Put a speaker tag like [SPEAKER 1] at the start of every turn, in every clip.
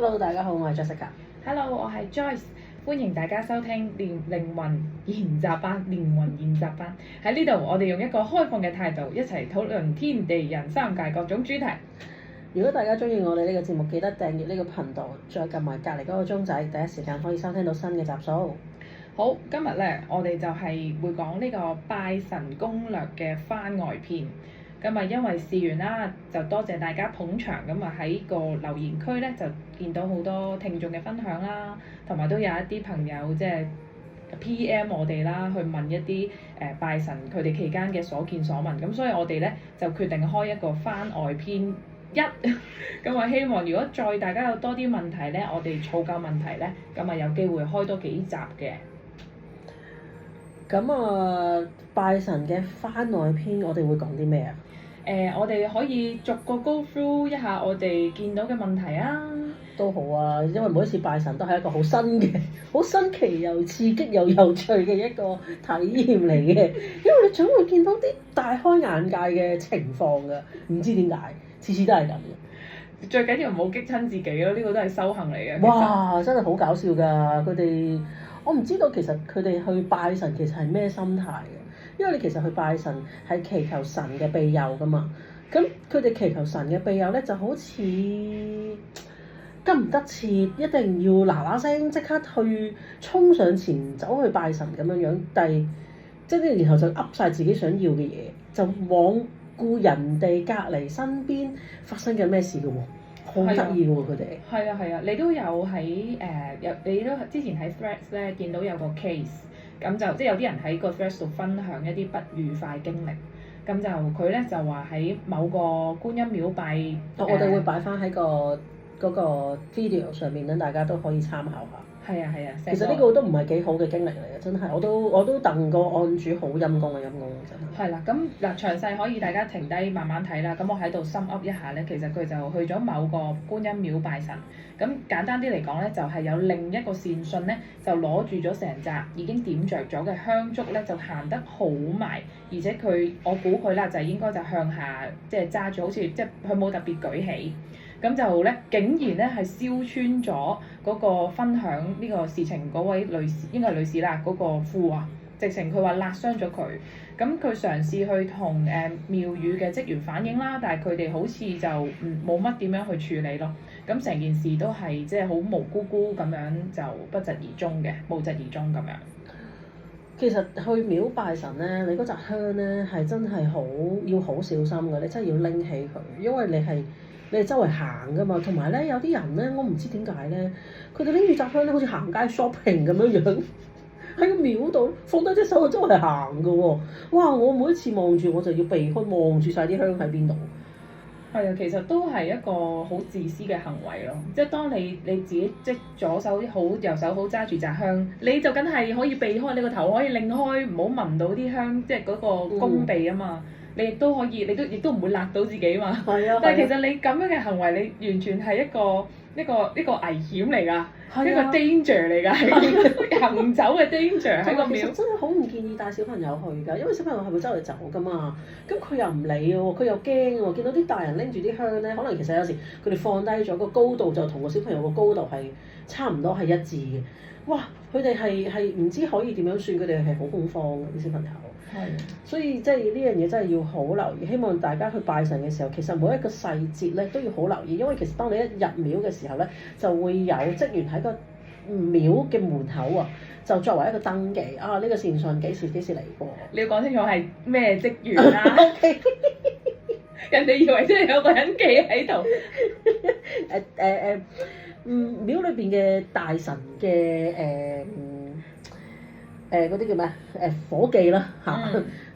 [SPEAKER 1] Hello，大家好，我係 Jessica。
[SPEAKER 2] Hello，我係 Joyce，歡迎大家收聽靈魂研習班。喺呢度，我哋用一個開放嘅態度，一齊討論天地人三界各種主題。
[SPEAKER 1] 如果大家中意我哋呢個節目，記得訂閱呢個頻道，再撳埋隔離嗰個鐘仔，第一時間可以收聽到新嘅集數。
[SPEAKER 2] 好，今日咧，我哋就係會講呢個拜神攻略嘅番外篇。咁啊，因為試完啦，就多謝大家捧場。咁啊，喺個留言區咧就見到好多聽眾嘅分享啦，同埋都有一啲朋友即係 PM 我哋啦，去問一啲拜神佢哋期間嘅所見所聞。咁所以我哋咧就決定開一個番外篇一。咁啊，希望如果再大家有多啲問題咧，我哋儲夠問題咧，咁啊有機會開多幾集嘅。
[SPEAKER 1] 咁啊，拜神嘅番外篇，我哋會講啲咩啊？
[SPEAKER 2] 我哋可以逐個 go through 一下我哋見到嘅問題啊。
[SPEAKER 1] 都好啊，因為每一次拜神都係一個好新嘅、好新奇又刺激又有趣嘅一個體驗嚟嘅。因為你總會見到啲大開眼界嘅情況㗎，唔知點解次次都係咁嘅。
[SPEAKER 2] 最緊要唔好激親自己咯，呢個都係修行嚟嘅。
[SPEAKER 1] 哇！真係好搞笑㗎，佢哋我唔知道其實佢哋去拜神其實係咩心態嘅。因為你其實去拜神係祈求神嘅庇佑㗎嘛，咁佢哋祈求神嘅庇佑咧就好似急唔得切，一定要嗱嗱聲即刻去衝上前走去拜神咁樣樣，但係即係然後就噏晒自己想要嘅嘢，就罔顧人哋隔離身邊發生緊咩事嘅喎，好得意嘅喎佢哋。
[SPEAKER 2] 係啊，你都有喺你都之前喺 Threads 咧見到有個 case。咁就即係有啲人喺個 Threads 度分享一啲不愉快經歷，咁就佢咧就話喺某個觀音廟拜，
[SPEAKER 1] 我哋會擺翻喺嗰個 video 上面咧，大家都可以參考下。
[SPEAKER 2] 係啊，
[SPEAKER 1] 其實呢個都唔係幾好嘅經歷嚟嘅，真係我都戥個案主好陰公嘅陰公真係。
[SPEAKER 2] 係啦，咁嗱詳細可以大家停低慢慢睇啦。咁我喺度深噏一下咧，其實佢就去咗某個觀音廟拜神。咁簡單啲嚟講咧，就係有另一個善信咧，就攞住咗成紮已經點着咗嘅香燭咧，就行得好埋，而且我估佢啦，就應該就向下即係揸住，好似即係佢冇特別舉起。咁就咧，竟然咧係燒穿咗嗰個分享呢個事情嗰位女士，應該係女士啦，嗰個褲啊，直情佢話辣傷咗佢。咁佢嘗試去同廟宇嘅職員反映啦，但係佢哋好似就冇乜點樣去處理咯。咁成件事都係即係好無辜辜咁樣就不疾而終嘅，無疾而終咁樣。
[SPEAKER 1] 其實去廟拜神咧，你嗰扎香咧係真係要好小心嘅，你真係要拎起佢，因為你係周圍行噶嘛，同埋咧有啲人咧，我唔知點解咧，佢哋拎住紮香咧，好似行街 shopping 咁樣樣，喺個廟度放低隻手就周圍行噶喎。哇！我每一次望住我就要避開，望住晒啲香喺邊度。
[SPEAKER 2] 係啊，其實都係一個好自私嘅行為咯。即係當你自己即係左手好右手好揸住紮香，你就梗係可以避開，你個頭可以擰開，唔好聞到啲香，即係嗰個弓鼻啊嘛。你亦都可以，亦都唔會辣到自己嘛。係啊。但係其實你咁樣嘅行為，你完全係一個危險嚟㗎，一個 danger 嚟㗎，係行走嘅 danger 喺個廟。
[SPEAKER 1] 其實真係好唔建議帶小朋友去㗎，因為小朋友係會周圍走㗎嘛。咁佢又唔理喎，佢又驚喎。見到啲大人拎住啲香咧，可能其實有時佢哋放低咗個高度就同個小朋友個高度係差唔多係一致嘅。哇！佢哋係唔知可以點樣算，佢哋係好恐慌嘅啲小朋友。係，所以即係呢樣嘢真係要好留意。希望大家去拜神嘅時候，其實每一個細節咧都要好留意，因為其實當你一入廟嘅時候咧，就會有職員喺個廟嘅門口啊，就作為一個登記啊，呢個善信幾時嚟過。你
[SPEAKER 2] 要講清楚係咩職員啦。Okay. 人哋以為真係有個人企喺度。
[SPEAKER 1] 廟裏邊嘅大神嘅嗰啲叫咩？夥計啦嚇，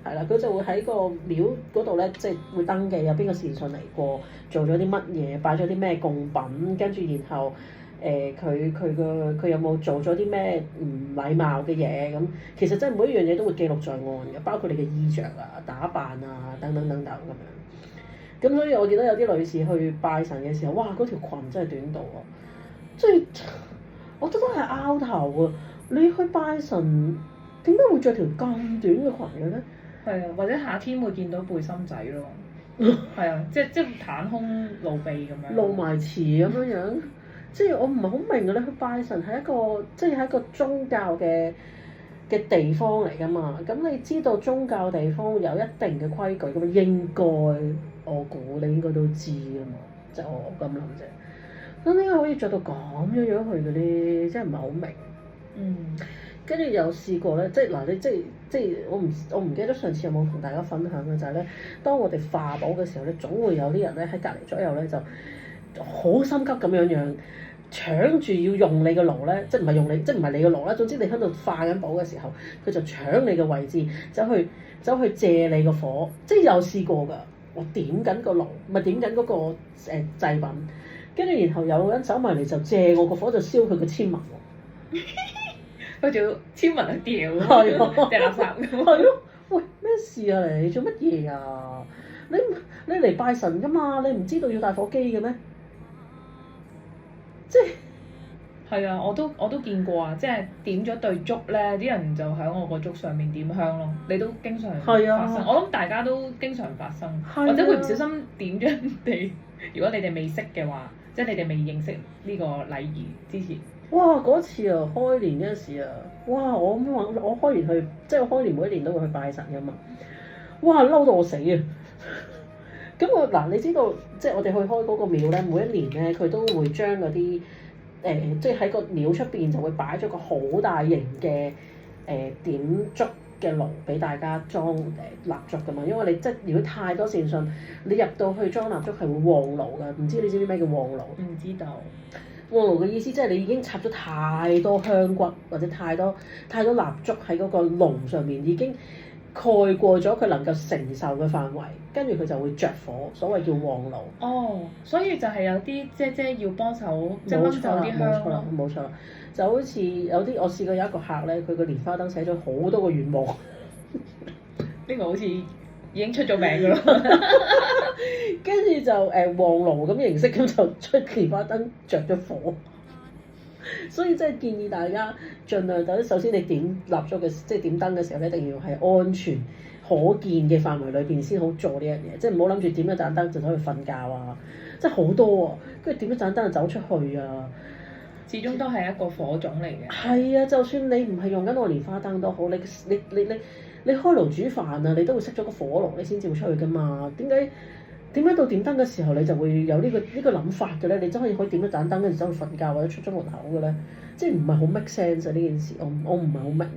[SPEAKER 1] 係啦，佢就會喺個廟嗰度咧，即係會登記有邊個善信嚟過，做咗啲乜嘢，擺咗啲咩供品，跟住然後佢有冇做咗啲咩唔禮貌嘅嘢咁，其實真係每一樣嘢都會記錄在案嘅，包括你嘅衣着啊、打扮啊等等咁樣。咁所以我見到有啲女士去拜神嘅時候，哇！嗰條裙真係短到啊，即係我覺得係拗頭啊！你去拜神點解會着條咁短嘅裙嘅咧？
[SPEAKER 2] 係啊，或者夏天會見到背心仔咯。係啊，即係袒胸露臂咁樣。
[SPEAKER 1] 露埋臍咁樣樣。即係我唔係好明啊！你去拜神係一個即係一個宗教嘅地方嚟㗎嘛？咁你知道宗教地方有一定嘅規矩咁，應該我估你應該都知㗎嘛？即係我咁諗啫。咁點解可以着到咁樣樣去嘅咧？真係唔係好明。
[SPEAKER 2] 嗯。
[SPEAKER 1] 跟住有試過咧，即係嗱，你即係我唔記得上次有冇同大家分享嘅就係咧，當我哋化寶嘅時候咧，總會有啲人咧喺隔離左右咧就好心急咁樣搶住要用你個爐咧，即係唔係用你，即係唔係你個爐啦。總之你喺度化緊寶嘅時候，佢就搶你嘅位置，走去借你個火，即係有試過㗎。我點緊個爐，咪點緊嗰個祭品，跟住然後有人走埋嚟就借我個火就燒佢個籤文喎。
[SPEAKER 2] 佢仲要籤文去掉，
[SPEAKER 1] 係啊，
[SPEAKER 2] 掉垃圾。
[SPEAKER 1] 係咯，喂，咩事啊你做乜嘢啊？你嚟拜神㗎嘛？你唔知道要帶火機嘅咩？即係
[SPEAKER 2] 係啊，我都見過啊！即係點咗對燭咧，啲人就喺我個燭上面點香咯。你都經常發生，
[SPEAKER 1] 啊、
[SPEAKER 2] 我諗大家都經常發生，
[SPEAKER 1] 啊、
[SPEAKER 2] 或者會唔小心點咗人哋。如果你哋未識嘅話，即係你哋未認識呢個禮儀之前。
[SPEAKER 1] 哇！嗰次啊，開年嗰陣時啊，哇！我開年去，即係我開年每一年都會去拜神㗎嘛。哇！嬲到我死啊！咁嗱，你知道即係我哋去開嗰個廟咧，每一年咧佢都會將嗰啲即係喺個廟出邊就會擺咗個好大型嘅點燭嘅爐俾大家裝蠟燭㗎嘛。因為你即係如果太多善信，你入到去裝蠟燭係會旺爐㗎。唔知你知唔知咩叫旺爐？
[SPEAKER 2] 唔知道。
[SPEAKER 1] 旺爐嘅意思即係你已經插咗太多香骨或者太多蠟燭喺嗰個爐上面，已經蓋過咗佢能夠承受嘅範圍，跟住佢就會着火，所謂叫旺爐。
[SPEAKER 2] 哦，所以就係有啲姐要幫手，即係掹走啲香咯。
[SPEAKER 1] 冇錯啦，就好似有啲我試過有一個客咧，佢個蓮花燈寫咗好多個願望。
[SPEAKER 2] 呢個好似已經出咗名㗎啦。
[SPEAKER 1] 跟住就旺爐咁形式咁就出蓮花燈着咗火。所以真係建議大家盡量等，首先你點蠟燭嘅，即係點燈嘅時候咧，一定要係安全可見嘅範圍裏邊先好做呢樣嘢，即係唔好諗住點一盞燈就走去瞓覺啊！即係好多啊，跟住點一盞燈就走出去啊！
[SPEAKER 2] 始終都係一個火種嚟嘅。
[SPEAKER 1] 係啊，就算你唔係用緊個蓮花燈都好，你開爐煮飯啊，你都會熄咗個火爐，你先至會出去噶嘛？點解到點燈嘅時候你就會有呢個諗法嘅咧？你真係可以點一盞燈跟住走去瞓覺或者出咗門口嘅咧？即係唔係好 make sense 啊？呢件事我唔係好明。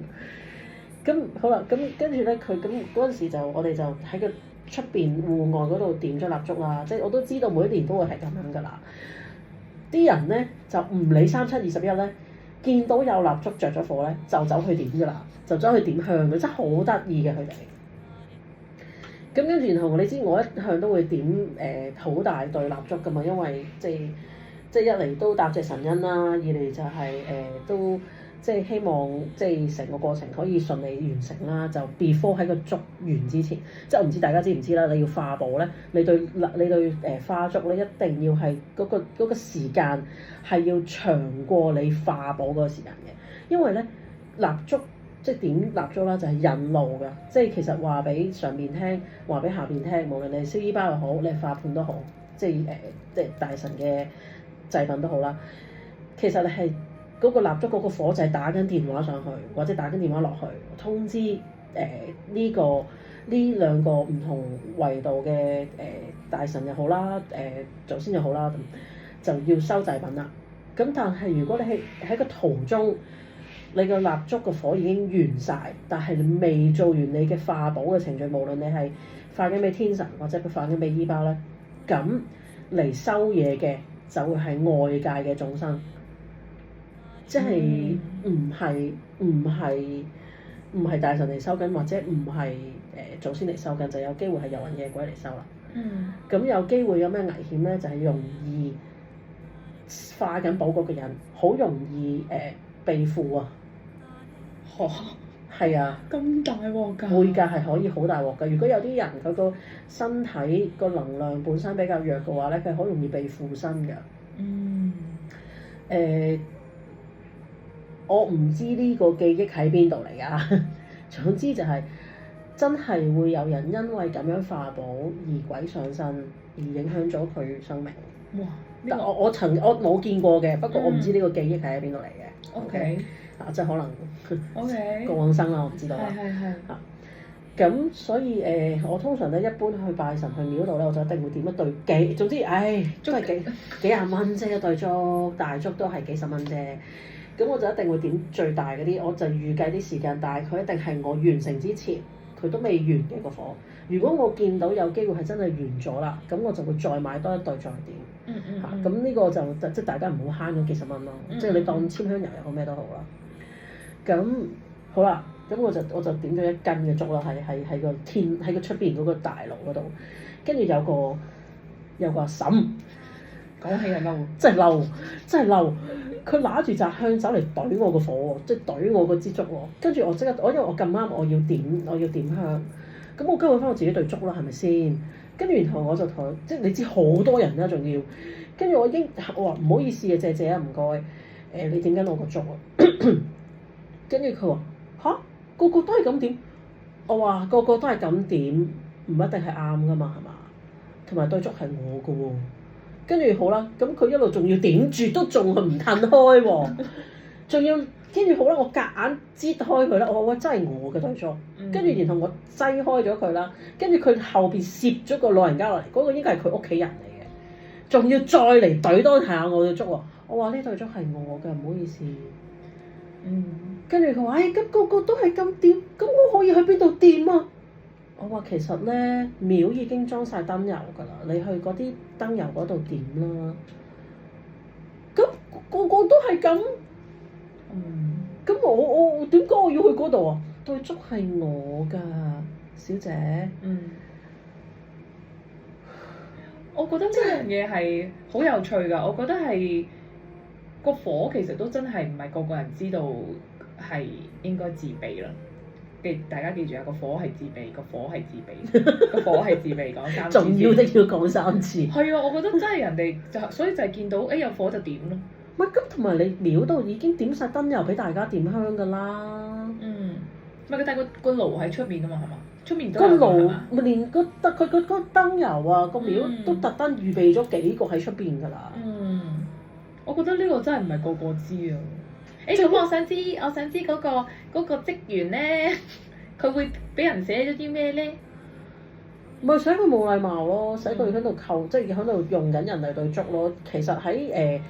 [SPEAKER 1] 咁好啦，咁跟住咧，佢咁嗰陣時就我哋就喺個出邊戶外嗰度點咗蠟燭啦。即係我都知道每一年都會係咁樣㗎啦。啲人咧就唔理3721咧，見到有蠟燭着咗火咧，就走去點㗎啦，就走去點香嘅，真係好得意嘅佢哋。咁跟住然後你知我一向都會點好大對蠟燭㗎嘛，因為即係一嚟都答謝神恩啦，二嚟就係都即係希望即係成個過程可以順利完成啦。就 before 喺個燭完之前，即係我唔知大家知唔知啦。你要化寶咧，你對化燭咧一定要係嗰個時間係要長過你化寶嗰個時間嘅，因為咧蠟燭。即係點蠟燭啦，就係引路㗎。即係其實話俾上面聽，話俾下邊聽，無論你係燒衣包又好，你係化盤都好，即係大神嘅祭品都好啦。其實你係嗰個蠟燭嗰個火就係打緊電話上去，或者打緊電話落去通知呢兩個唔同維度嘅大神又好啦，祖先又好啦，就要收祭品啦。咁但係如果你喺個途中，你個蠟燭個火已經完晒，但係你未做完你嘅化寶嘅程序，無論你係化緊俾天神或者佢化緊俾衣包咧，咁嚟收嘢嘅就會係外界嘅眾生，即係唔係大神嚟收緊，或者唔係祖先嚟收緊，就有機會係遊魂野鬼嚟收啦。咁有機會有咩危險咧？就係容易化緊寶嗰個人好容易被附啊！係啊，
[SPEAKER 2] 咁大鑊㗎？
[SPEAKER 1] 會㗎，係可以好大鑊㗎。如果有啲人佢個身體個能量本身比較弱嘅話咧，佢好容易被附身㗎。我唔知呢個記憶喺邊度嚟㗎。總之就係真係會有人因為咁樣化寶而鬼上身，而影響咗佢生命。
[SPEAKER 2] 哇！
[SPEAKER 1] 但我冇見過嘅，不過我唔知呢個記憶係喺邊度嚟嘅。
[SPEAKER 2] OK。
[SPEAKER 1] 即係可能
[SPEAKER 2] OK。
[SPEAKER 1] 過往生啦，我唔知道啦。
[SPEAKER 2] 係。
[SPEAKER 1] 咁所以我通常咧一般去拜神去廟度咧，我就一定會點一對總之都係幾廿蚊啫，一對燭，大燭都係幾十蚊啫。咁我就一定會點最大嗰啲，我就預計啲時間，但係佢一定係我完成之前，佢都未完嘅個火。如果我見到有機會係真係完咗啦，咁我就會再買多一對再點。咁呢個就即係大家唔好慳嗰幾十蚊咯，即係你當簽香油又好咩都好啦。咁好啦。咁我就點咗一斤嘅燭啦，喺個出邊嗰個大爐嗰度，跟住有個阿嬸，
[SPEAKER 2] 講起就嬲，
[SPEAKER 1] 真係嬲，佢揦住扎香走嚟懟我個火喎，即係懟我個支燭喎，跟住我即刻，因為我咁啱我要點香，咁我跟住翻我自己對燭啦，係咪先？跟住然後我就同佢，即係你知好多人啦，仲要，跟住我話唔好意思啊，謝啊，唔該，你點緊我個燭啊？跟住佢話吓？個個都係咁點，我話個個都係咁點，唔一定係啱噶嘛，係嘛？同埋對燭係我噶喎，跟住好啦，咁佢一路仲要點住，都仲係唔褪開喎，仲要跟住好啦，我夾硬擠開佢啦，我話真係我嘅對燭，跟住然後我擠開咗佢啦，跟住佢後邊攝咗個老人家落嚟，嗰個應該係佢屋企人嚟嘅，仲要再嚟懟多下我對燭喎，我話呢對燭係我嘅，唔好意思。跟住佢話：咁個個都係咁點，咁我可以去邊度掂啊？我話其實咧，廟已經裝晒燈油㗎啦，你去嗰啲燈油嗰度點啦。咁個個都係咁。咁我點解我要去嗰度啊？對燭係我㗎，小姐。
[SPEAKER 2] 我覺得呢樣嘢係好有趣㗎，我覺得係個火其實都真係唔係個個人知道。係應該自備啦，大家記住啊！個火係自備，個火係自備，個火係自備，講3次。
[SPEAKER 1] 重要的要講3次。係
[SPEAKER 2] 啊，我覺得真係人哋所以就係見到有火就點咯。
[SPEAKER 1] 唔係咁，同埋你廟度已經點晒燈油俾大家點香㗎啦。
[SPEAKER 2] 唔係佢帶個爐喺出面㗎嘛，係嘛？出面都
[SPEAKER 1] 個
[SPEAKER 2] 有
[SPEAKER 1] 爐咪連佢個燈油啊，個廟都特登預備咗幾個喺出邊㗎啦。
[SPEAKER 2] 我覺得呢個真係唔係個個知啊。咁我想知嗰個職員咧，佢會俾人寫咗啲咩咧？
[SPEAKER 1] 咪寫佢冇禮貌咯，寫佢喺度扣，即係喺度用緊人嚟對燭咯。其實喺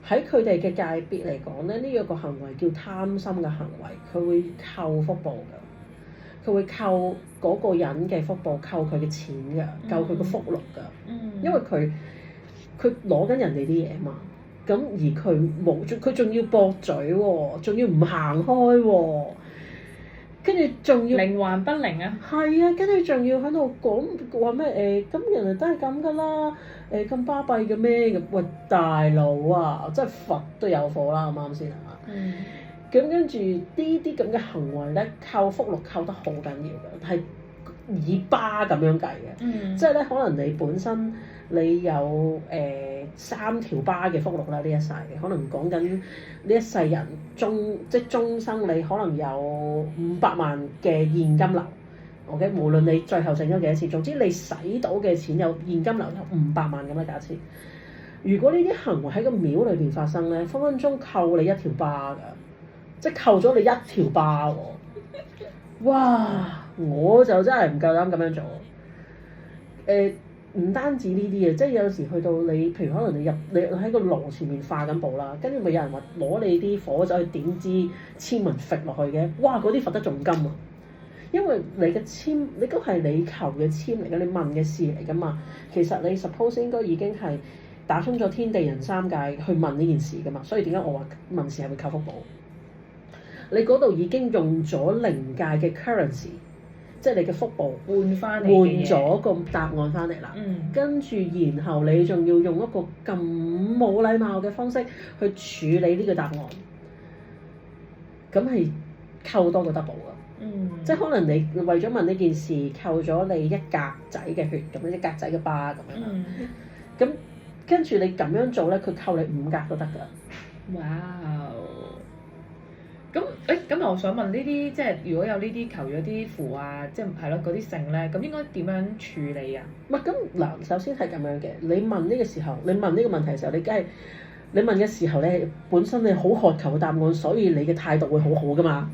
[SPEAKER 1] 佢哋嘅界別嚟講咧，呢一個行為叫貪心嘅行為，佢會扣福報㗎，佢會扣嗰個人嘅福報，扣佢嘅錢㗎，扣佢嘅福祿㗎。因為佢攞緊人哋啲嘢嘛。咁而佢仲要駁嘴喎，仲要唔行開喎，跟住仲要
[SPEAKER 2] 靈還不靈啊！
[SPEAKER 1] 係啊，跟住仲要喺度講話咩咁人哋都係咁噶啦，咁巴閉嘅咩咁？喂，大佬啊，真係佛都有火啦，啱唔啱先啊？咁跟住呢啲咁嘅行為咧，扣福祿扣得好緊要嘅，係以巴咁樣計嘅，即係咧可能你本身你有3條巴嘅福祿啦，呢一世可能講緊呢一世人終生你可能有500萬嘅現金流 ，OK， 無論你最後剩咗幾多錢，總之你使到嘅錢有現金流有500萬咁嘅價錢。如果呢啲行為喺個廟裏邊發生咧，分分鐘扣你一條巴㗎，即係扣咗你一條巴喎。哇！我就真係唔夠膽咁樣做。唔單止呢啲嘢，即係有時去到你，譬如可能你喺個爐前面化緊布啦，跟住咪有人話攞你啲火走去點支籤文揈落去嘅，哇！嗰啲罰得仲金啊！因為你嘅籤，你都係你求嘅籤嚟嘅，你問嘅事嚟㗎嘛。其實你 suppose 應該已經係打通咗天地人三界去問呢件事㗎嘛。所以點解我話問事係會扣福報？你嗰度已經用咗靈界嘅 currency。即係你嘅福報換咗個答案翻嚟啦，跟住然後你仲要用一個咁冇禮貌嘅方式去處理呢個答案，咁係扣多個 double 㗎。即係可能你為咗問呢件事扣咗你1格仔嘅血，咁樣1格仔嘅疤咁樣，咁跟住你咁樣做咧，佢扣你5格都得㗎。
[SPEAKER 2] 哇！咁我想問呢啲即係如果有呢啲求咗啲符啊，即係咯嗰啲性咧，咁應該點樣處理啊？
[SPEAKER 1] 唔係咁嗱，首先係咁樣嘅。你問呢個時候，你問呢個問題嘅時候，你梗係你問嘅時候咧，本身你好渴求答案，所以你嘅態度會好好噶嘛，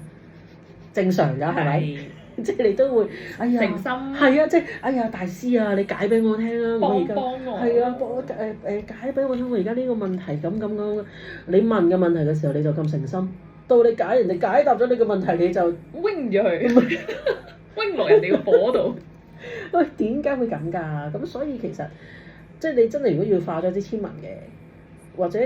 [SPEAKER 1] 正常㗎係咪？即係你都會，哎呀，
[SPEAKER 2] 誠心
[SPEAKER 1] 係啊，即係哎呀，大師啊，你解俾我聽啊，我而家
[SPEAKER 2] 幫我
[SPEAKER 1] 係啊，解俾我聽，我而家呢個問題咁。你問嘅問題嘅時候，你就咁誠心，到你人哋解答咗你嘅問題，你就
[SPEAKER 2] 揈咗佢，揈落人哋個火度。
[SPEAKER 1] 喂，點解會咁㗎？咁所以其實即係你真係如果要化咗啲簽文嘅，或者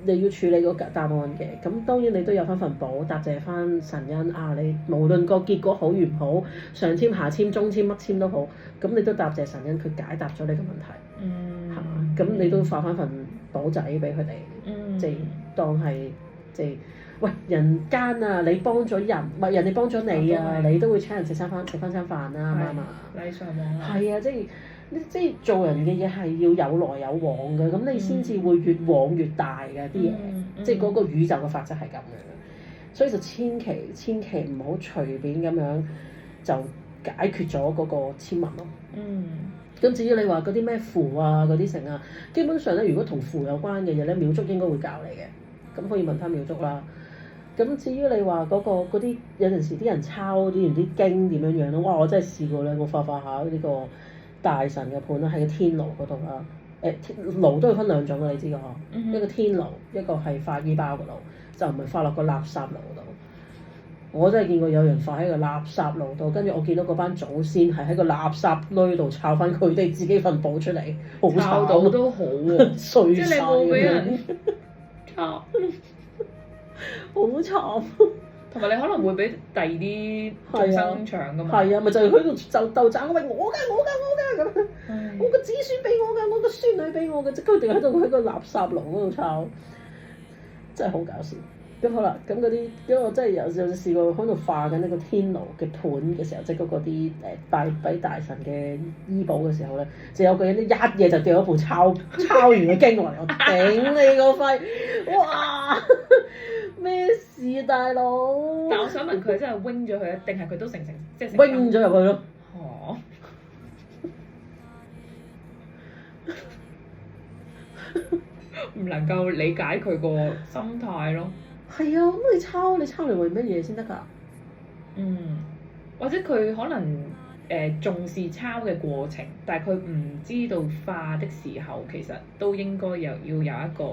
[SPEAKER 1] 你要處理個答案嘅，咁當然你都有翻份簿，答謝翻神恩啊！你無論個結果好與唔好，上簽下簽中簽乜簽都好，咁你都答謝神恩，佢解答咗你嘅問題，係嘛？咁你都化翻份簿仔俾佢哋，即係當係即係喂人間啊！你幫咗人，唔係人哋幫咗你啊！你都會請人食翻餐飯啦，啱唔啱啊？
[SPEAKER 2] 禮尚往來。
[SPEAKER 1] 係啊，即係做人嘅嘢係要有來有往嘅，咁你先至會越往越大嘅啲嘢，即係嗰個宇宙嘅法則係咁樣，所以就千祈唔好隨便咁樣就解決咗嗰個簽文咯。咁至於你話嗰啲咩符啊嗰啲成啊，基本上咧如果同符有關嘅嘢咧，廟祝應該會教你嘅，咁可以問翻廟祝啦。咁至於你話嗰啲有陣時啲人抄啲經點樣樣咧，哇！我真係試過咧，我化下呢個大神嘅盤啦，喺個天爐嗰度啦。爐都要分兩種嘅，你知㗎嗬？一個天爐，一個係化衣包嘅爐，就唔係化落個垃圾爐度。我真係見過有人化喺個垃圾爐度，跟住我見到嗰班祖先係喺個垃圾堆度抄翻佢哋自己份簿出嚟，好慘。抄到都好喎，碎晒。即係你冇俾人抄，好慘。同埋你可能會俾第二啲眾生搶噶嘛？係啊，咪就係喺度就鬥爭，喂我㗎咁，我個子孫俾我㗎，我個孫女俾我嘅，即係佢哋喺度喺個垃圾爐嗰度抄，真係好搞笑。咁好啦，咁嗰啲，因為我真係有試過喺度化緊呢個天爐嘅盤嘅時候，即係嗰啲拜俾大神嘅醫寶嘅時候咧，就有個人一嘢就掉咗部抄完嘅經落嚟，我頂你個肺！哇！咩事大佬？
[SPEAKER 2] 但我想問佢真係 wing 咗佢啊，定係佢都成即係
[SPEAKER 1] wing 咗入去咯？
[SPEAKER 2] 哦。唔能夠理解佢個心態咯。係
[SPEAKER 1] 啊，咁你抄嚟為乜嘢先得㗎？
[SPEAKER 2] 或者佢可能重視抄嘅過程，但係佢唔知道化的時候，其實都應該要有一個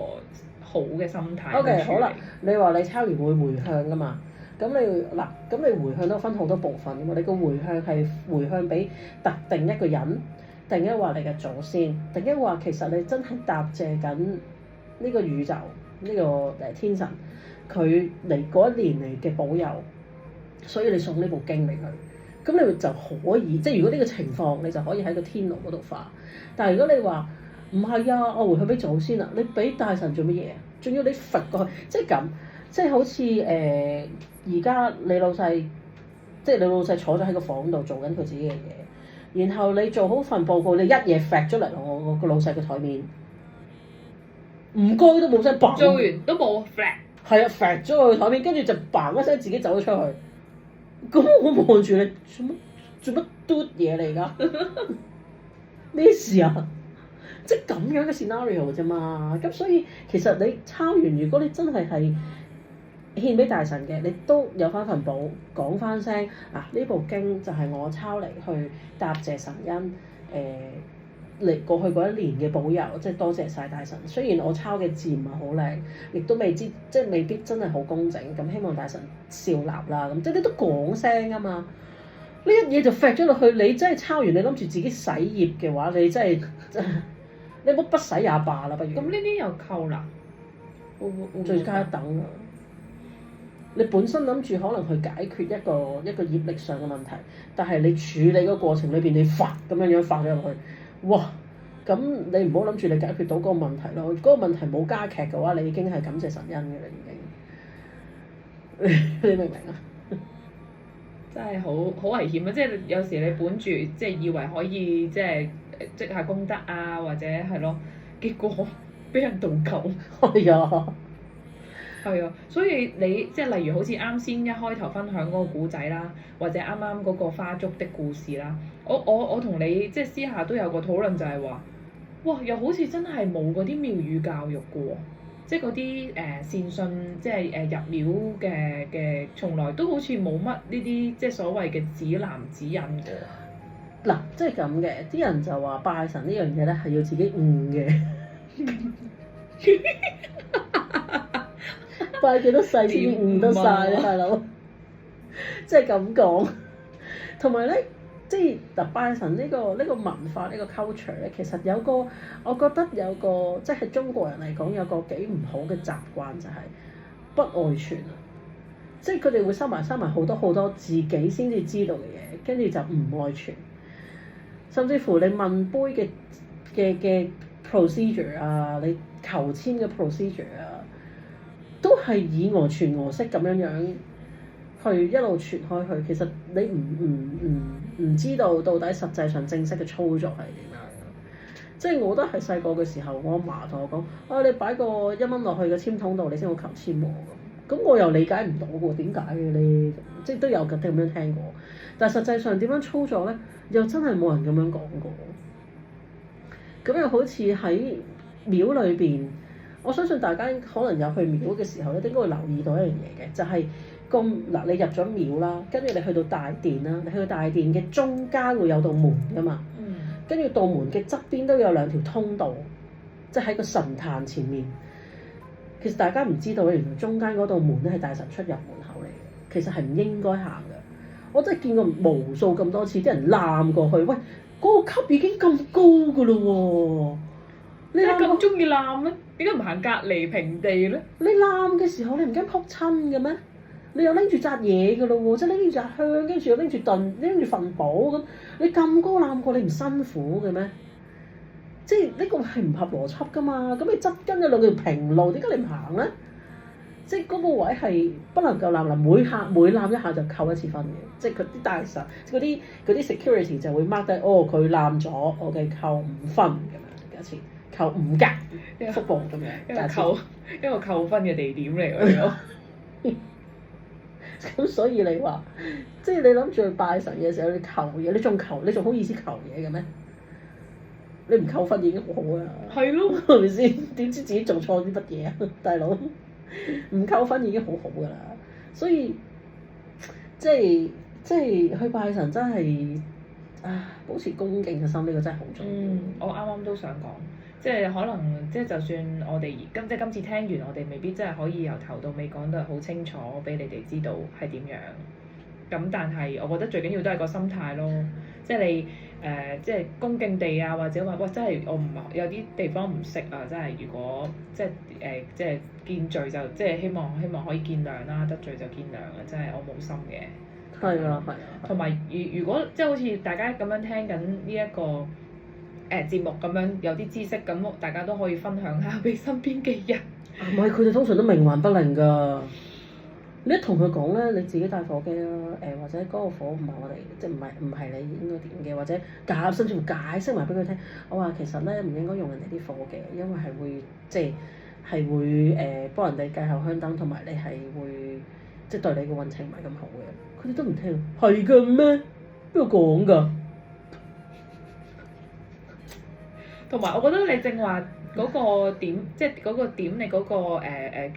[SPEAKER 2] 好嘅心態。
[SPEAKER 1] OK， 好啦，你話你抄完會回向㗎嘛？咁你回向都分好多部分㗎嘛？你個回向係回向俾特定一個人，定一話你嘅祖先，定一話其實你真係答謝緊呢個宇宙呢個天神，佢嚟嗰一年嚟嘅保佑，所以你送呢部經俾佢，咁你就可以，即係如果呢個情況，你就可以喺個天爐嗰度化。但係如果你話唔係啊，我回去俾祖先啊，你俾大神做乜嘢啊？仲要你罰過去，即係咁，即係好似而家你老細，即係你老細坐咗喺個房度做緊佢自己嘅嘢，然後你做好份報告，你一嘢揈咗嚟我個老細嘅台面，唔該都冇聲嘭，
[SPEAKER 2] 做完都冇揈。
[SPEAKER 1] 係啊，揈咗佢台面，跟住就嘭一聲自己走咗出去。咁我望住你做乜嘟嘢嚟㗎？咩事啊？即係咁樣嘅 scenario 啫嘛。咁所以其實你抄完，如果你真係獻俾大神嘅，你都有翻份簿講翻聲啊！呢部經就係我抄嚟去答謝神恩嚟過去嗰一年嘅保佑，即係多謝晒大神。雖然我抄嘅字唔係好靚，亦都未知即係未必真係好工整，咁希望大神笑納啦。咁即係你都講聲啊嘛。呢一嘢就揈咗落去，你真係抄完，你諗住自己洗頁嘅話，你真係你冇不洗也罷啦，不如。
[SPEAKER 2] 咁呢啲又扣啦，
[SPEAKER 1] 罪加一等啊！你本身諗住可能去解決一個業力上嘅問題，但係你處理個過程裏邊，你發咁樣發咗入去。哇！咁你唔好諗住你解決到嗰個問題咯，嗰個問題冇加劇嘅話，你已經係感謝神恩嘅啦，已經。你明唔明啊？
[SPEAKER 2] 真係好危險啊！即係有時你本住即係以為可以即係積下功德啊，或者係咯，結果俾人盜救。
[SPEAKER 1] 係啊，
[SPEAKER 2] 係啊，所以你即係例如好似啱先一開頭分享嗰個古仔啦，或者啱啱嗰個花燭的故事啦，我同你即係私下都有個討論就係話，哇，又好似真係冇嗰啲廟宇教育嘅喎，即係嗰啲善信即係入廟嘅，從來都好似冇乜呢啲即係所謂嘅指南指引嘅。
[SPEAKER 1] 嗱，即係咁嘅，啲人就話拜神呢樣嘢咧係要自己悟嘅，拜幾多世先悟得晒咧，大佬，即係咁講。同埋咧，即係嗱拜神呢個文化呢個 culture 咧，其實有個我覺得有個即係中國人嚟講有個幾唔好嘅習慣就係不外傳啊，即係佢哋會收埋好多自己先至知道嘅嘢，跟住就唔外傳。甚至乎你問杯嘅 procedure 啊，你求籤嘅 procedure 啊，都係以訛傳訛式咁樣去一路傳開去。其實你唔知道到底實際上正式嘅操作係點樣。即係我覺得係細個嘅時候，我阿嫲同我講：啊，你擺個1蚊落去嘅籤筒度，你先好求籤喎。咁我又理解唔到喎，點解嘅咧？即係都有咁樣聽過，但係實際上點樣操作咧，又真係冇人咁樣講過。咁又好似喺廟裏邊，我相信大家可能有去廟嘅時候咧，應該會留意到一樣嘢嘅，就係嗱，你入咗廟啦，跟住你去到大殿啦，你去到大殿嘅中間會有道門噶嘛，跟住道門嘅側邊都有2條通道，即係喺個神壇前面。其實大家唔知道原來中間嗰道門咧係大神出入門口嚟嘅，其實係唔應該行嘅。我真係見過無數咁多次，啲人攬過去，喂，嗰個級已經咁高㗎咯喎！
[SPEAKER 2] 你咁中意攬咧？點解唔行隔離平地咧？
[SPEAKER 1] 你攬嘅時候，你唔驚撲親嘅咩？你又拎住紮嘢㗎咯喎，即係拎住紮香，跟住又拎住盾，拎住份寶咁，你咁高攬過，你唔辛苦嘅咩？即係呢個係唔合邏輯㗎嘛？咁你側跟咗2條平路，點解你唔行咧？即係嗰個位係不能夠攬，每攬一下就扣1次分嘅，即係佢啲大神，嗰啲 security 就會 mark 低，哦，佢攬咗，我嘅扣5分咁樣，價錢扣5格福報咁樣，
[SPEAKER 2] 一個扣分嘅地點嚟喎。
[SPEAKER 1] 咁所以你話，即係你諗住去拜神嘅時候，你求嘢，你仲好意思求嘢嘅咩？你唔扣分已經好好啦。係咯，係咪先？點知自己做錯啲乜嘢啊，大佬？唔扣分已經好好㗎啦，所以即係去拜神真係保持恭敬嘅心，呢個真係好重要。
[SPEAKER 2] 我啱啱都想講，即係可能即係就算我哋今次聽完，我哋未必真係可以由頭到尾講得好清楚俾你哋知道係點樣。咁但係我覺得最緊要都係個心態咯，即係你即係恭敬地啊，或者話喂真係我唔有啲地方唔識啊，真係如果即係見罪就即係希望可以見諒啦，得罪就見諒啊，真係我冇心嘅。
[SPEAKER 1] 係啊係啊。同埋
[SPEAKER 2] 如果即係好似大家咁樣聽緊呢一個節目咁樣有啲知識，咁大家都可以分享下俾身邊嘅人。
[SPEAKER 1] 唔係，佢哋通常都冥頑不靈㗎。你一同佢講咧，你自己帶火機啦，或者嗰個火唔係我哋，即係唔係你應該點嘅，或者甚至乎解釋埋俾佢聽。我話其實咧唔應該用人哋啲火嘅，因為係會即係會幫人哋計後香燈，同埋你係會即係對你嘅運程唔係咁好嘅。佢哋都唔聽，係㗎咩？邊個講㗎？
[SPEAKER 2] 同埋我覺得你正話嗰個點，即係嗰個點你嗰個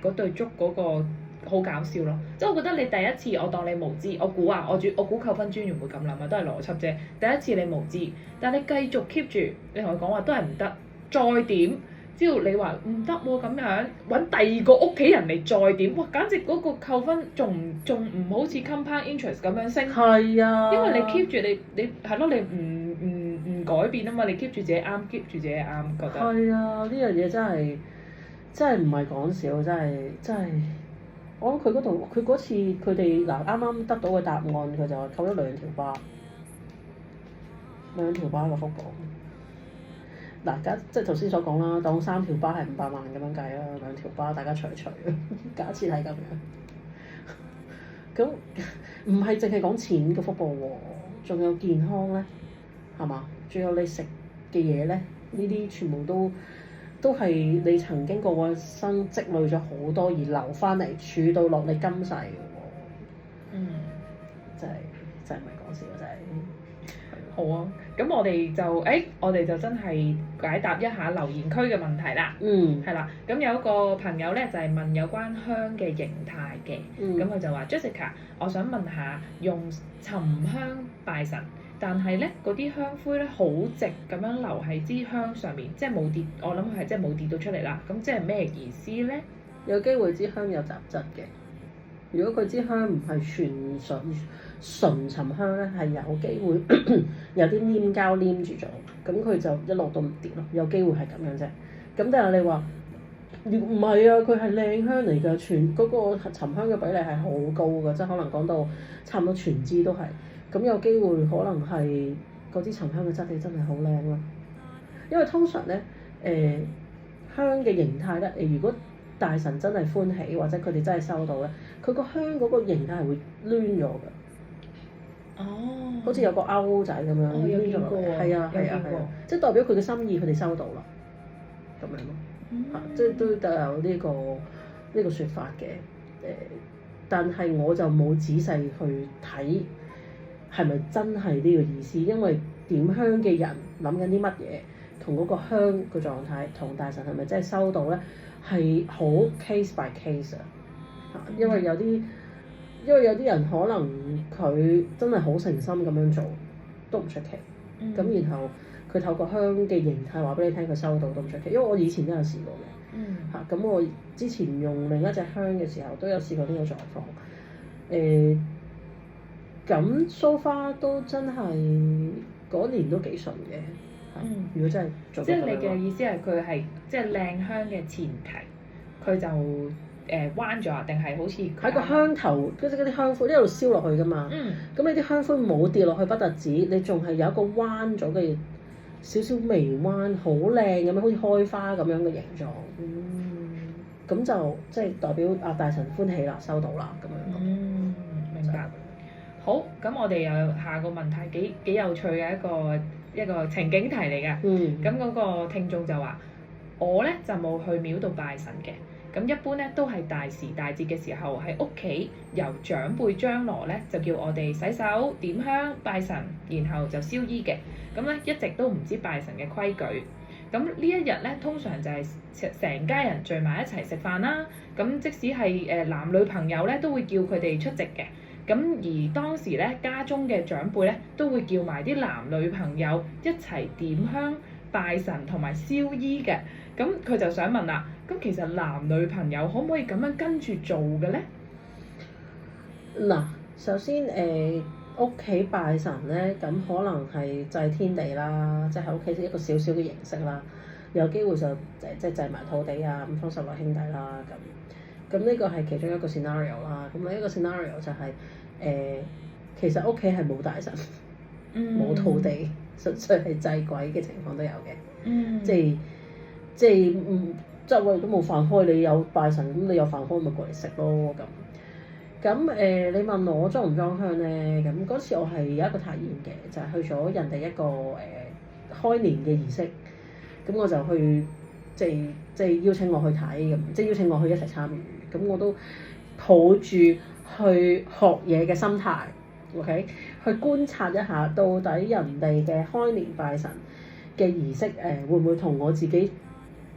[SPEAKER 2] 嗰對竹嗰個。好搞笑咯！即係我覺得你第一次我當你無知，我估扣分專員會咁諗啊，都係邏輯啫。第一次你無知，但你繼續 keep 住，你同佢講話都係唔得，再點，只要你話唔得喎咁樣，揾第2個屋企人嚟再點，哇！簡直嗰個扣分仲唔好似 compound interest 咁樣升。係啊，因為你 keep 住你係咯，你唔改變啊嘛，你 keep 住自己啱，keep 住自己啱，覺得。係啊，呢樣嘢真係唔係講笑，真係。我諗佢嗰次佢哋啱啱得到嘅答案，佢就話扣咗2條巴嘅福報。嗱，即係頭先所講啦，當3條巴係500萬咁樣計啦，2條巴大家除，假設係咁樣。咁唔係淨係講錢嘅福報喎，仲有健康咧，係嘛？仲有你食嘅嘢咧，呢啲全部都
[SPEAKER 1] 都係你曾經過個生積累咗好多而留翻嚟儲到落你今世嘅喎。
[SPEAKER 2] 嗯，
[SPEAKER 1] 真係唔係講笑，真係。
[SPEAKER 2] 好啊，咁我哋就真係解答一下留言區嘅問題啦。係啦，咁有一個朋友咧就係問有關香嘅形態嘅，咁佢就話 Jessica， 我想問下用沉香拜神，但係咧嗰啲香灰咧好直咁樣留喺支香上面，即係冇跌，我諗佢係即係冇跌到出嚟啦。咁即係咩意思咧？
[SPEAKER 1] 有機會支香有雜質嘅。如果佢支香唔係純沉香咧，係有機會有啲黏膠黏住咗，咁佢就一路都唔跌咯。有機會係咁樣啫。咁但係你話唔係啊？佢係靚香嚟㗎，全嗰個沉香嘅比例係好高㗎，即係可能講到差唔多全支都係。咁有機會可能係嗰支沉香嘅質地真係好靚咯。因為通常咧香嘅形態咧如果大神真係歡喜或者佢哋真係收到咧，佢個香嗰個形態係會攣咗㗎。
[SPEAKER 2] 哦，
[SPEAKER 1] 好似有個勾仔咁樣攣咗落嚟，係啊，即係代表佢嘅心意，佢哋收到啦，咁樣咯，即係都有呢個説法嘅。但係我就冇仔細去睇係咪真係呢個意思，因為點香嘅人諗緊啲乜嘢，同嗰個香個狀態，同大神係咪真係收到咧，係好 case by case 啊。因為有啲人可能佢真係好誠心咁樣做，都唔出奇。咁然後佢透過香嘅形態話俾你聽，佢收到都唔出奇。因為我以前都有試過嘅。咁我之前用另一隻香嘅時候都有試過呢個狀況。咁 so far 都真係嗰年都幾順嘅。如果真係做到咁樣。
[SPEAKER 2] 即係你嘅意思係佢係即係靚香嘅前提，佢就彎咗啊？定係好似
[SPEAKER 1] 喺個香頭，嗰啲香灰一路燒落去㗎嘛。咁你啲香灰冇跌落去不特止，你仲係有一個彎咗嘅少少微彎，好靚咁樣，好似開花咁樣嘅形狀。咁就即係代表大神歡喜啦，收到啦咁樣。
[SPEAKER 2] 明白。好，咁我哋又下個問題幾有趣嘅一個情景題嚟㗎。咁嗰個聽眾就話：我咧就冇去廟度拜神嘅。咁一般咧都係大時大節嘅時候喺屋企由長輩張羅咧，就叫我哋洗手點香拜神，然後就燒衣嘅。咁咧一直都唔知拜神嘅規矩。咁呢一日咧通常就係成家人聚埋一齊食飯啦。咁即使係男女朋友咧都會叫佢哋出席嘅。咁而當時咧家中嘅長輩咧都會叫埋啲男女朋友一齊點香拜神同埋燒衣嘅。咁佢就想問啦，咁其實男女朋友可唔可以咁樣跟住做嘅咧？
[SPEAKER 1] 嗱，首先屋企拜神咧，咁可能係祭天地啦，即係喺屋企一個小小嘅形式啦。有機會就即係祭埋土地啊，五方十六兄弟啦咁。咁呢個係其中一個 scenario 啦。咁另一個 scenario 就係其實屋企係冇大神，冇土地，純粹係祭鬼嘅情況都有嘅。即係喂都冇飯開，你有拜神咁，你有飯開咪過嚟食咯咁。你問我裝唔裝香咧？咁嗰次我係有一個體驗嘅，就係去咗人哋一個開年嘅儀式，咁我就去即係邀請我去睇咁，即係邀請我去一齊參與。咁我都抱住去學嘢嘅心態 ，OK， 去觀察一下到底人哋嘅開年拜神嘅儀式會唔會同我自己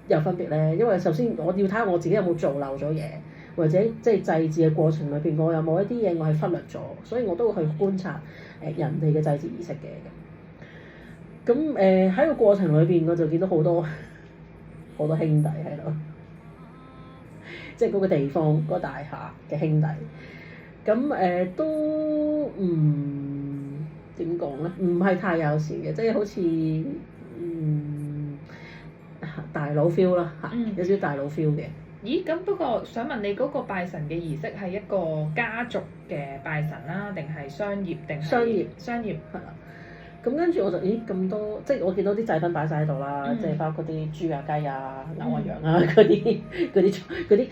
[SPEAKER 1] 有分別咧？因為首先我要睇下我自己有冇做漏咗嘢，或者即係祭祀嘅過程裏邊，我有冇一啲嘢我係忽略咗，所以我都會去觀察人哋嘅祭祀儀式嘅咁。咁喺個過程裏邊，我就見到好多兄弟喺度，即係嗰個地方嗰個大廈嘅兄弟。咁都唔點講咧？唔係太友善嘅，即係好似大佬 feel 啦嚇，有少少大佬 feel 嘅。
[SPEAKER 2] 咦？咁不過想問你嗰個拜神嘅儀式係一個家族嘅拜神啦，定係商業定係？商業係啦。
[SPEAKER 1] 咁跟住我就咦咁多，即係我見到啲祭品擺晒喺度啦，即係包括啲豬啊、雞啊、牛啊、羊啊嗰啲，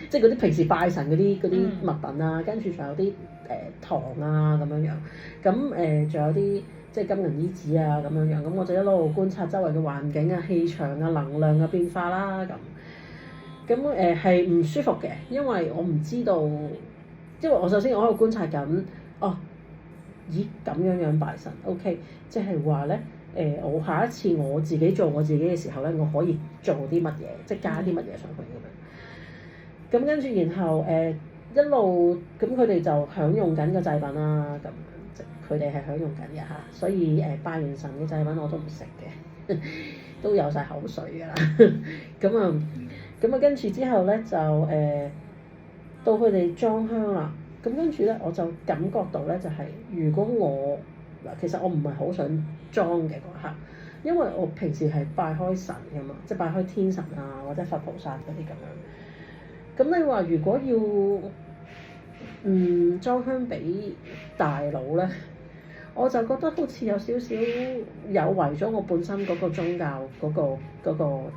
[SPEAKER 1] 即係嗰啲平時拜神嗰啲物品啊，跟住仲有啲糖啊咁樣樣，咁仲有啲即係金銀衣紙啊咁樣樣，咁我就一路觀察周圍嘅環境啊、氣場啊、能量嘅變化啦咁係唔舒服嘅，因為我唔知道，因為我首先我喺度觀察緊，咦咁樣拜神 OK。即係話咧，我下一次我自己做我自己嘅時候咧，我可以做啲乜嘢，即係加啲乜嘢上去咁樣。咁跟住然後一路咁佢哋就享用緊個祭品啦，咁即佢哋係享用緊嘅嚇，所以拜完神嘅祭品我都唔食嘅，都有晒口水㗎啦。咁啊跟住之後咧就到佢哋裝香啦，咁跟住咧我就感覺到咧就係、如果我其實我唔係好想裝嘅嗰刻，因為我平時係拜開神㗎嘛，即係拜開天神啊或者佛菩薩嗰啲咁樣。咁你話如果要裝香俾大佬咧，我就覺得好似有少少有違咗我本身嗰個宗教嗰個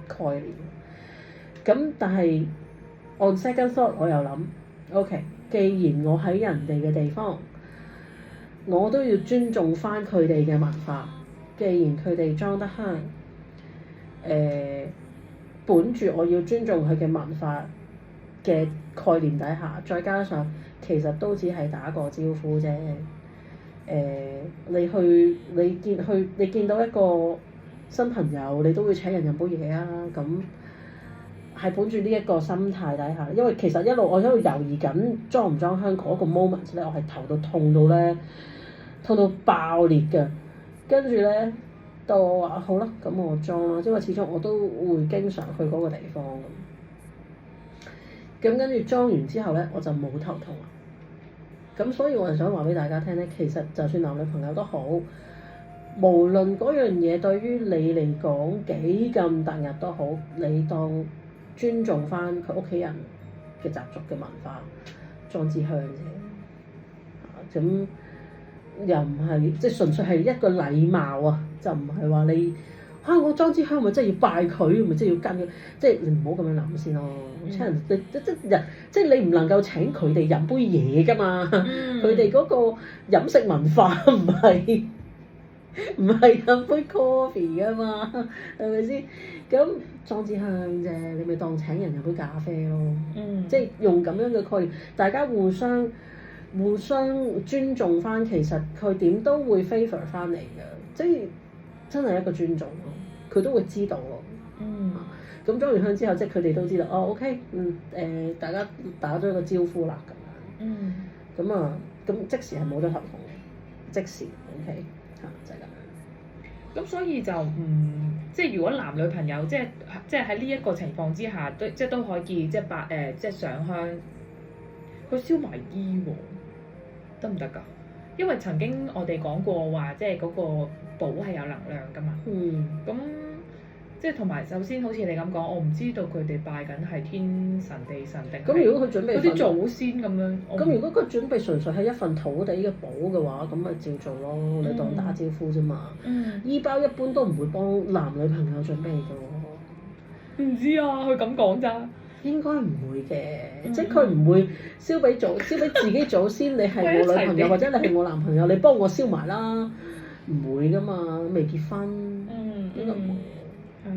[SPEAKER 1] 概念。咁但係 on second thought 我又諗 OK， 既然我喺人哋嘅地方，我都要尊重翻佢哋嘅文化。既然佢哋裝得香，本住我要尊重佢嘅文化嘅概念底下，再加上其實都只係打個招呼啫。你見到一個新朋友，你都會請人飲杯嘢啊。咁係本住呢一個心態底下，因為其實我一路猶豫緊裝唔裝香嗰個 moment 咧，我係頭到痛到爆裂㗎。跟住咧，到我話好啦，咁我裝啦，因為始終我都會經常去嗰個地方咁。跟住裝完之後咧，我就冇頭痛啦。咁所以我就想話俾大家聽咧，其實就算男女朋友都好，無論嗰樣嘢對於你嚟講幾咁突兀都好，你當尊重翻佢屋企人嘅習俗嘅文化，裝支香啫。咁又唔係即係純粹係一個禮貌啊，就唔係話你我裝支香咪即係要拜佢，咪即係要跟佢，即係你唔好咁樣諗先咯。請人即係你唔能夠請佢哋飲杯嘢㗎嘛，佢哋嗰個飲食文化唔係飲杯 coffee 㗎嘛，係咪先？咁裝支香啫，你咪當請人飲杯咖啡咯。即係用咁樣嘅概念，大家互相尊重翻，其實佢點都會 favor 翻嚟嘅，即係真係一個尊重咯。佢都會知道咯。咁裝完香之後，即係佢哋都知道OK，大家打咗個招呼啦咁樣。咁即時係冇咗頭痛嘅，即時 OK 就係咁樣。
[SPEAKER 2] 咁所以就即係如果男女朋友即係喺呢一個情況之下，都可以即係上香，佢燒埋衣喎，得唔得㗎？因為曾經我哋講過話，即係嗰個寶係有能量㗎嘛。咁即係同埋首先好似你咁講，我唔知道佢哋拜緊係天神地神定
[SPEAKER 1] 咁如果佢準備
[SPEAKER 2] 嗰啲祖先咁樣。
[SPEAKER 1] 咁如果佢準備純粹係一份土地嘅寶嘅話，咁咪照做咯，你當打招呼啫嘛。衣包一般都唔會幫男女朋友準備嘅喎。
[SPEAKER 2] 唔知啊，佢咁講咋？
[SPEAKER 1] 應該唔會嘅，即係佢唔會燒俾自己祖先。你係我女朋友或者你係我男朋友，你幫我燒埋啦，唔會噶嘛，未結婚，應該唔會。係啊，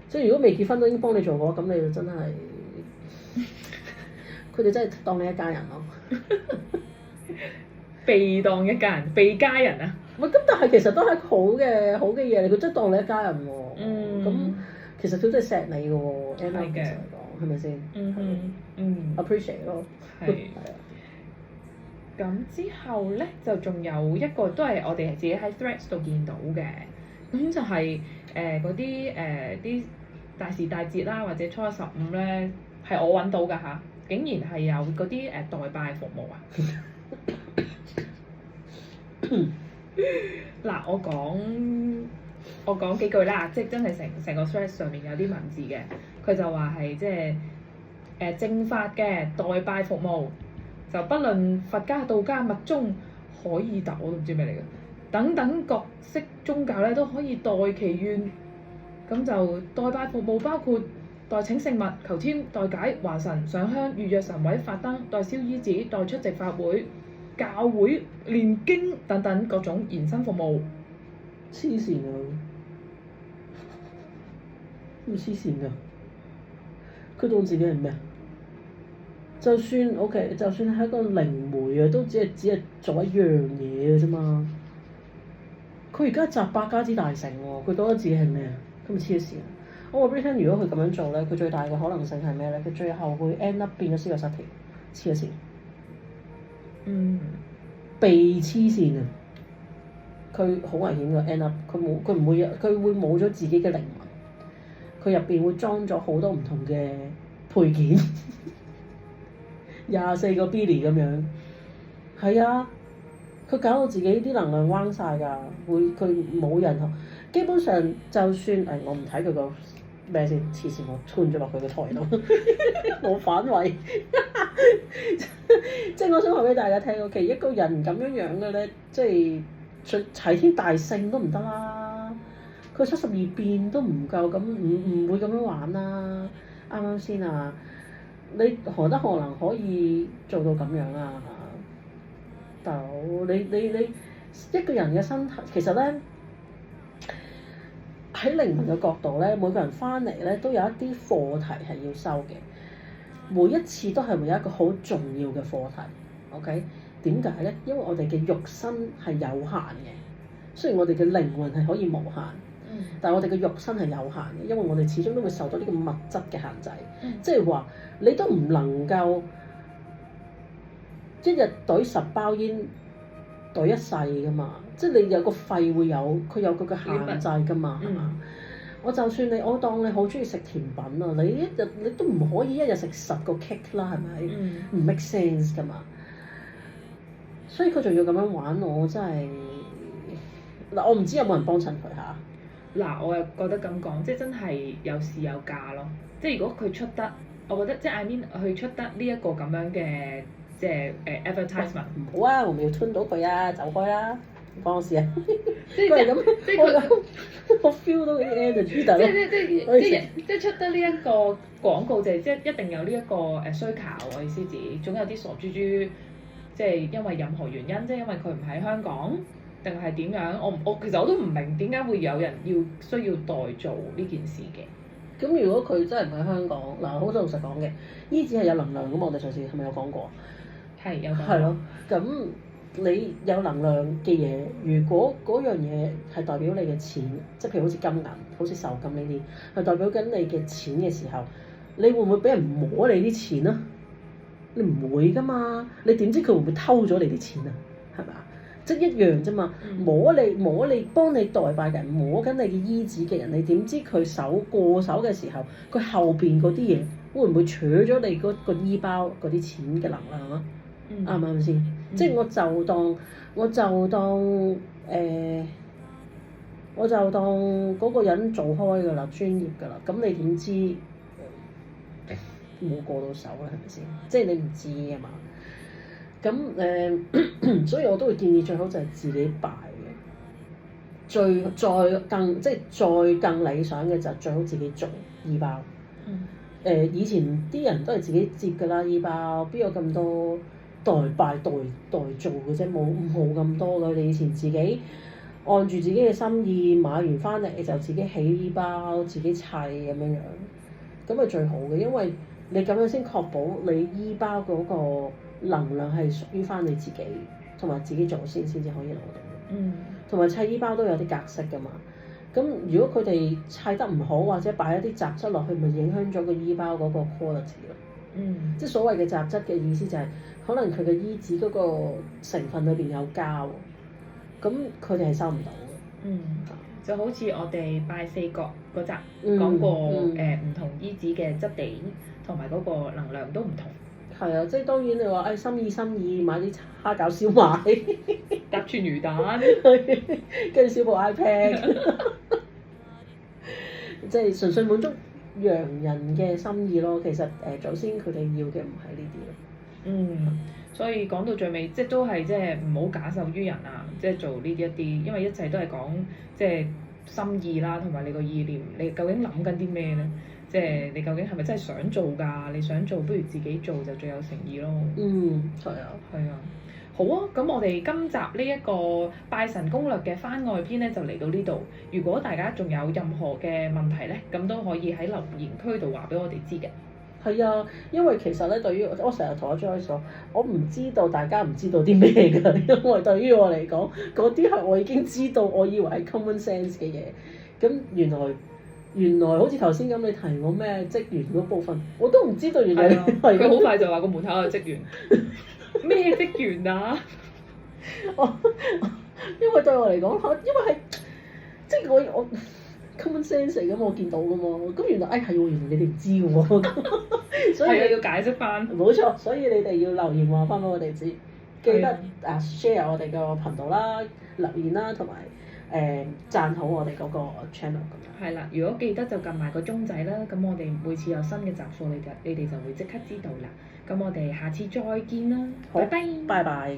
[SPEAKER 1] 即係如果未結婚都已經幫你做過，咁你就真係，佢哋真係當你一家人咯。
[SPEAKER 2] 被當一家人，被家人啊！
[SPEAKER 1] 咁但係其實都係好嘅嘢嚟，佢真係當你一家人喎。咁其實佢真係錫你嘅喎。係嘅，係咪先？appreciate 咯。係啊。
[SPEAKER 2] 咁之後咧，就仲有一個都係我哋自己喺 Threads 度見到嘅，咁就係嗰啲大時大節啦，或者初一十五咧，係我揾到㗎嚇，竟然係有嗰啲代拜服務啊！嗱，我講幾句啦，即係真係成個 Threads 上面有啲文字嘅，佢就話係即係正法嘅代拜服務。就不論佛家、道家、密宗、凱爾特我都唔知咩嚟嘅，等等各式宗教咧都可以代祈願，咁就代拜服務包括代請聖物、求籤、代解、還神、上香、預約神位、發燈、代燒衣紙、代出席法會、教會、念經等等各種延伸服務。
[SPEAKER 1] 黐線啊！咁黐線㗎，佢當自己係咩啊？就算 OK，就算係一個靈媒啊，都只係做一樣嘢嘅啫嘛。佢而家集百家之大成喎，佢覺得自己係咩啊？咁咪黐線！我話俾你聽，如果佢咁樣做咧，佢最大嘅可能性係咩咧？佢最後會 end up 變咗思覺失調，黐線。被黐線啊！佢好危險㗎 end up，佢唔會冇咗自己嘅靈魂，佢入邊會裝咗好多唔同嘅配件，24個 Billy 咁樣。係啊，佢搞到自己啲能量彎晒㗎，佢冇人學。基本上就算我唔睇佢個咩先，黐線我吞咗落佢個台度，我反胃。即係我想話俾大家聽，OK，一個人咁樣嘅咧，即係齊天大聖都唔得啦，佢72變都唔夠，咁唔會咁樣玩啦，啱啱先啊？你何德何能可以做到咁樣啊？大佬，你一個人嘅身體其實咧，喺靈魂嘅角度咧，每個人翻嚟咧都有一啲課題係要修嘅，每一次都係會有一個好重要嘅課題。OK， 點解咧？因為我哋嘅肉身係有限嘅，雖然我哋嘅靈魂係可以無限，但係我哋嘅肉身係有限嘅，因為我哋始終都會受到呢個物質嘅限制。即係話你都唔能夠一日懟10包煙懟一世㗎嘛，即係你有個肺會有佢嘅限制㗎嘛，係嘛？我就算我當你好中意食甜品啊，你一日你都唔可以一日食10個 cake 啦，係咪？唔 make sense 㗎嘛。所以佢仲要咁樣玩我，真係嗱，我唔知有冇人幫襯佢嚇。
[SPEAKER 2] 嗱，我又覺得咁講，即係真係有市有價咯。即係如果佢出得，我覺得即係 I mean 佢出得呢一個咁樣嘅即係advertisement。
[SPEAKER 1] 唔好啊，我咪要吞到佢啊，走開啦，唔關我事啊。
[SPEAKER 2] 即係咁，即係佢，
[SPEAKER 1] 我 feel 到嗰啲 energy 但
[SPEAKER 2] 即係出得呢一個廣告就係即係一定有呢一個需求，我意思指總有啲傻豬豬。即係因為任何原因，即係因為佢唔喺香港，定係點樣？我其實我都唔明點解會有人需要代做呢件事嘅。
[SPEAKER 1] 咁如果佢真係唔喺香港，嗱，好老實講嘅，衣紙係有能量咁，我哋上次係咪有講過？
[SPEAKER 2] 係有講過。
[SPEAKER 1] 係咯，咁你有能量嘅嘢，如果嗰樣嘢係代表你嘅錢，即係譬如好似金銀、好似受金呢啲，係代表緊你嘅錢嘅時候，你會唔會俾人摸你啲錢啊？你唔會㗎嘛？你點知佢會唔會偷咗你啲錢啊？係咪啊？即係一樣啫嘛。摸你幫你代拜嘅人，摸緊你嘅衣紙嘅人，你點知佢過手嘅時候，佢後邊嗰啲嘢會唔會取咗你嗰個衣包嗰啲錢嘅能量啊？啱唔啱先？即係我就當嗰個人做開㗎啦，專業㗎啦。咁你點知？冇過到手啦，係咪先？即係你唔知啊嘛。咁所以我都會建議最好就係自己拜嘅。再更理想嘅就最好自己做衣包。以前啲人都係自己接㗎啦，衣包邊有咁多代拜代做嘅啫？冇咁多㗎。你以前自己按住自己嘅心意買完翻嚟就自己起衣包，自己砌咁樣，咁係最好嘅，因為你咁樣先確保你衣包嗰個能量係屬於翻你自己，同埋自己祖先先至可以攞到。同埋砌衣包都有啲格式㗎嘛。咁如果佢哋砌得唔好，或者擺一啲雜質落去，咪影響咗個衣包嗰個 quality 咯。即係所謂嘅雜質嘅意思就係、是，可能佢嘅衣紙嗰個成分裏邊有膠，咁佢哋係收唔到嘅。
[SPEAKER 2] 就好似我哋拜四角嗰集講過，唔同衣紙嘅質地同埋嗰個能量都唔同。
[SPEAKER 1] 係啊，即係當然你話心意買啲蝦餃燒賣，
[SPEAKER 2] 搭串魚蛋，
[SPEAKER 1] 跟住小部 iPad， 即係純粹滿足洋人嘅心意咯。其實祖先佢哋要嘅唔係呢啲咯。
[SPEAKER 2] 所以講到最尾，即係都係即係唔好假手於人啊！即係做呢一啲，因為一切都係講即係心意啦，同埋你個意念，你究竟諗緊啲咩咧？即係你究竟係咪真係想做㗎？你想做，不如自己做就最有誠意咯。
[SPEAKER 1] 嗯，係啊，
[SPEAKER 2] 係啊。好啊，咁我哋今集呢一個拜神攻略嘅番外篇咧就嚟到呢度。如果大家仲有任何嘅問題咧，咁都可以喺留言區度話俾我哋知嘅。
[SPEAKER 1] 係啊，因為其實咧，對於我成日同阿 Joyce 講，我唔知道大家唔知道啲咩㗎，因為對於我嚟講，嗰啲係我已經知道，我以為係 common sense 嘅嘢，咁原來好似頭先咁，你提我咩職員嗰部分，我都唔知道原來係
[SPEAKER 2] 佢好快就話個門口有職員，咩職員啊？
[SPEAKER 1] 因為對我嚟講，因為係即係我 common sense 嚟㗎嘛，我見到㗎嘛，咁原來係喎，原來你哋唔知㗎喎，所以
[SPEAKER 2] 係啊，要解釋翻。
[SPEAKER 1] 冇錯，所以你哋要留言話翻俾我哋知，記得share 我哋個頻道啦、留言啦，同埋讚好我哋嗰個 channel 咁樣。
[SPEAKER 2] 係啦，如果記得就撳埋個鐘仔啦，咁我哋每次有新嘅集數，你哋就會即刻知道啦。咁我哋下次再見啦，
[SPEAKER 1] 好，
[SPEAKER 2] 拜拜。
[SPEAKER 1] 拜拜。